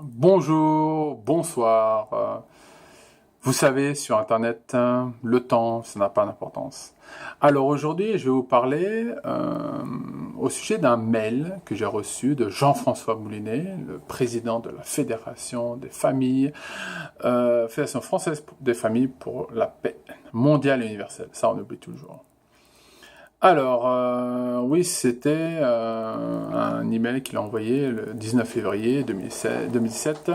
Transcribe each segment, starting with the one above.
Bonjour, bonsoir. Vous savez, sur Internet, le temps, ça n'a pas d'importance. Alors aujourd'hui, je vais vous parler au sujet d'un mail que j'ai reçu de Jean-François Moulinet, le président de la Fédération des familles, Fédération française des familles pour la paix mondiale et universelle. Ça, on oublie toujours. Alors, oui, c'était un email qu'il a envoyé le 19 février 2017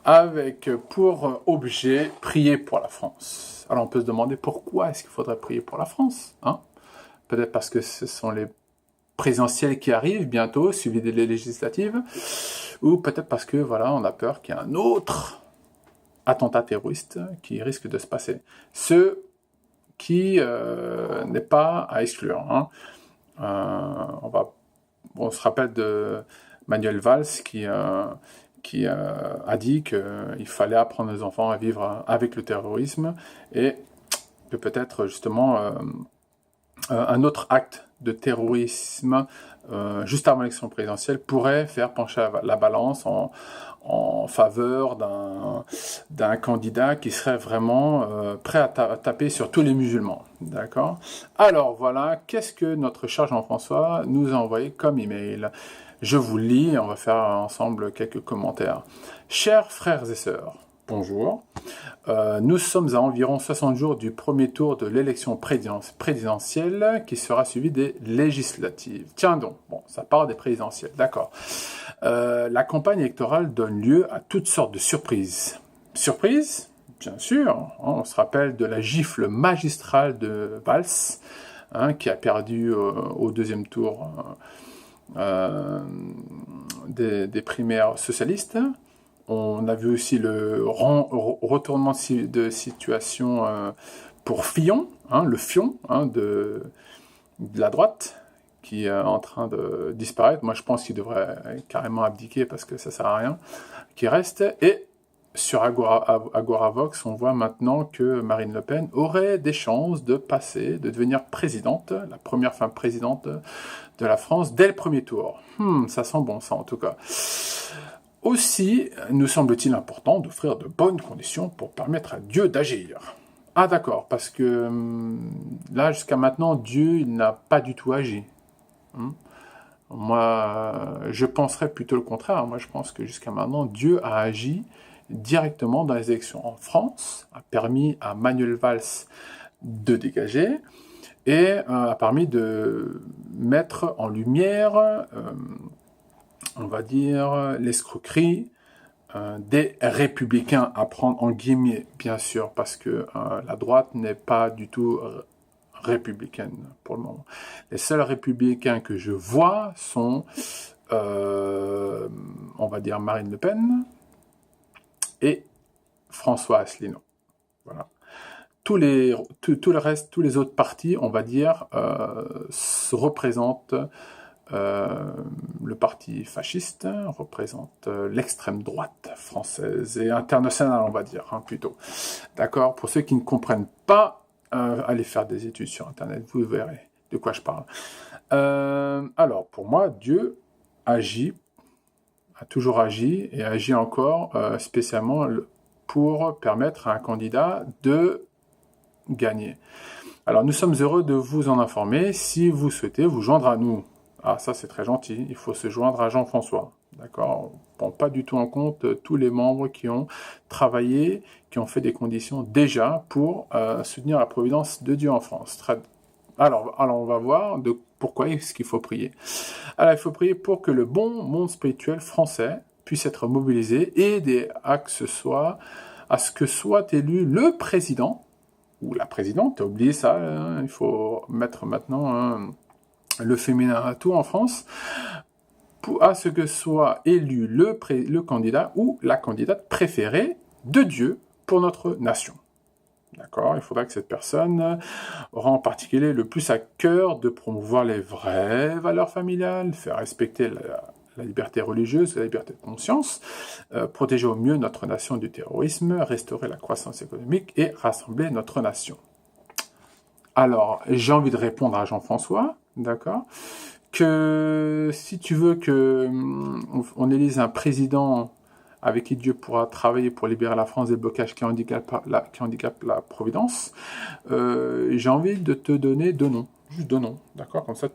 avec pour objet prier pour la France. Alors on peut se demander pourquoi est-ce qu'il faudrait prier pour la France, hein? Peut-être parce que ce sont les présidentielles qui arrivent bientôt, suivies des législatives, ou peut-être parce que voilà, on a peur qu'il y ait un autre attentat terroriste qui risque de se passer. Ce qui n'est pas à exclure, hein. On se rappelle de Manuel Valls qui a dit qu'il fallait apprendre aux enfants à vivre avec le terrorisme et que peut-être justement un autre acte de terrorisme juste avant l'élection présidentielle pourrait faire pencher la balance en faveur d'un candidat qui serait vraiment prêt à taper sur tous les musulmans. D'accord ? Alors voilà, qu'est-ce que notre cher Jean-François nous a envoyé comme email ? Je vous lis, on va faire ensemble quelques commentaires. Chers frères et sœurs, bonjour. Nous sommes à environ 60 jours du premier tour de l'élection présidentielle qui sera suivi des législatives. Tiens donc, bon, ça part des présidentielles, d'accord. La campagne électorale donne lieu à toutes sortes de surprises. Surprises ? Bien sûr, hein, on se rappelle de la gifle magistrale de Valls, hein, qui a perdu au deuxième tour des primaires socialistes. On a vu aussi le retournement de situation pour Fillon, hein, le Fion de la droite, qui est en train de disparaître. Moi, je pense qu'il devrait carrément abdiquer parce que ça ne sert à rien qu'il reste. Et sur Agoravox, on voit maintenant que Marine Le Pen aurait des chances de passer, de devenir présidente, la première femme présidente de la France dès le premier tour. Ça sent bon ça en tout cas. Aussi, nous semble-t-il important d'offrir de bonnes conditions pour permettre à Dieu d'agir. Ah d'accord, parce que là, jusqu'à maintenant, Dieu il n'a pas du tout agi. Moi, je penserais plutôt le contraire. Moi, je pense que jusqu'à maintenant, Dieu a agi directement dans les élections en France, a permis à Manuel Valls de dégager et a permis de mettre en lumière on va dire, l'escroquerie des républicains, à prendre en guillemets, bien sûr, parce que la droite n'est pas du tout républicaine pour le moment. Les seuls républicains que je vois sont, on va dire, Marine Le Pen et François Asselineau. Voilà. Tout le reste, tous les autres partis, on va dire, se représentent le parti fasciste, représente l'extrême droite française et internationale, on va dire, hein, plutôt. D'accord ? Pour ceux qui ne comprennent pas, allez faire des études sur Internet, vous verrez de quoi je parle. Alors, pour moi, Dieu agit, a toujours agi et agit encore spécialement pour permettre à un candidat de gagner. Alors, nous sommes heureux de vous en informer. Si vous souhaitez vous joindre à nous, ah, ça c'est très gentil, il faut se joindre à Jean-François, d'accord ? On ne prend pas du tout en compte tous les membres qui ont travaillé, qui ont fait des conditions déjà pour soutenir la providence de Dieu en France. Alors on va voir pourquoi est-ce qu'il faut prier. Alors, il faut prier pour que le bon monde spirituel français puisse être mobilisé et aider à ce que soit élu le président, ou la présidente, t'as oublié ça, hein, il faut mettre maintenant le féminin à tout en France, à ce que soit élu le candidat ou la candidate préférée de Dieu pour notre nation. D'accord ? Il faudra que cette personne aura en particulier le plus à cœur de promouvoir les vraies valeurs familiales, faire respecter la liberté religieuse, la liberté de conscience, protéger au mieux notre nation du terrorisme, restaurer la croissance économique et rassembler notre nation. Alors, j'ai envie de répondre à Jean-François, d'accord ? Que si tu veux que on élise un président avec qui Dieu pourra travailler pour libérer la France des blocages qui handicapent la Providence. J'ai envie de te donner 2 noms. Juste 2 noms, d'accord? Comme ça,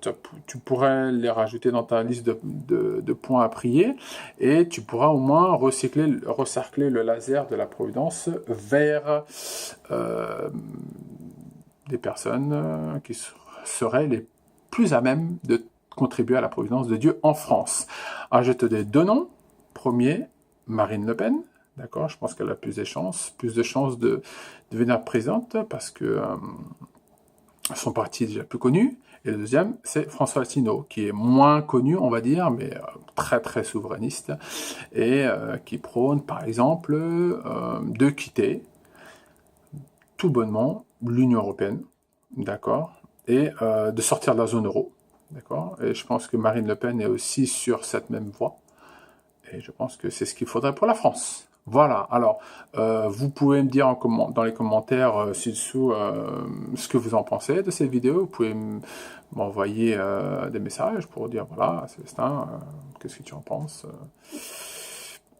tu pourrais les rajouter dans ta liste de points à prier et tu pourras au moins recercler le laser de la Providence vers des personnes qui seraient les plus à même de contribuer à la Providence de Dieu en France. Alors, je te donne 2 noms. Premier, Marine Le Pen. D'accord? Je pense qu'elle a plus de chances de devenir présidente parce que son parti est déjà plus connu. Et le deuxième, c'est François Asselineau, qui est moins connu, on va dire, mais très très souverainiste, et qui prône, par exemple, de quitter tout bonnement l'Union européenne, d'accord, et de sortir de la zone euro, d'accord. Et je pense que Marine Le Pen est aussi sur cette même voie, et je pense que c'est ce qu'il faudrait pour la France. Voilà, alors, vous pouvez me dire dans les commentaires ci-dessous ce que vous en pensez de cette vidéo. Vous pouvez m'envoyer des messages pour dire, voilà, Célestin, qu'est-ce que tu en penses?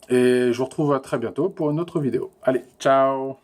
Et je vous retrouve très bientôt pour une autre vidéo. Allez, ciao!